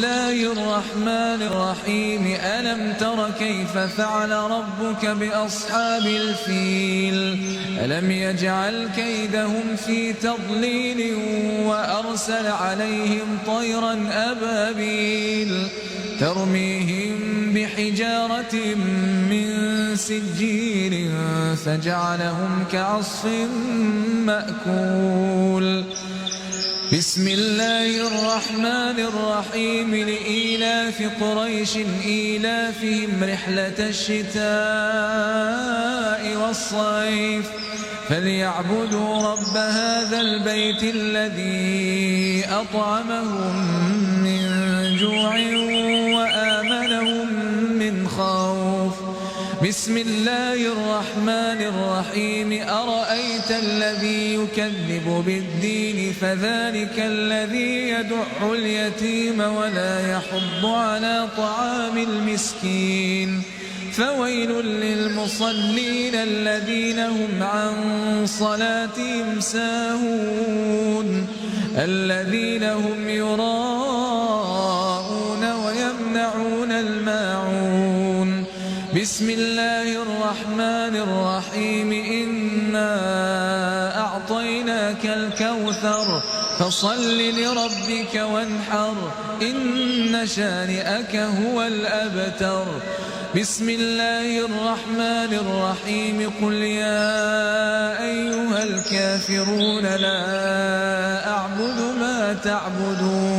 الله الرحمن الرحيم ألم تر كيف فعل ربك بأصحاب الفيل ألم يجعل كيدهم في تضليل وأرسل عليهم طيرا أبابيل ترميهم بحجارة من سجيل فجعلهم كعصف مأكول. بسم الله الرحمن الرحيم لإيلاف قريش إيلافهم رحلة الشتاء والصيف فليعبدوا رب هذا البيت الذي أطعمهم من جوع وآمنهم من خوف. بسم الله الرحمن الرحيم أرأيت الذي يكذب بالدين فذلك الذي يدع اليتيم ولا يحض على طعام المسكين فويل للمصلين الذين هم عن صلاتهم ساهون الذين هم يراءون ويمنعون الماعون. بسم الله الرحمن الرحيم إنا أعطيناك الكوثر فصل لربك وانحر إن شانئك هو الأبتر. بسم الله الرحمن الرحيم قل يا أيها الكافرون لا أعبد ما تعبدون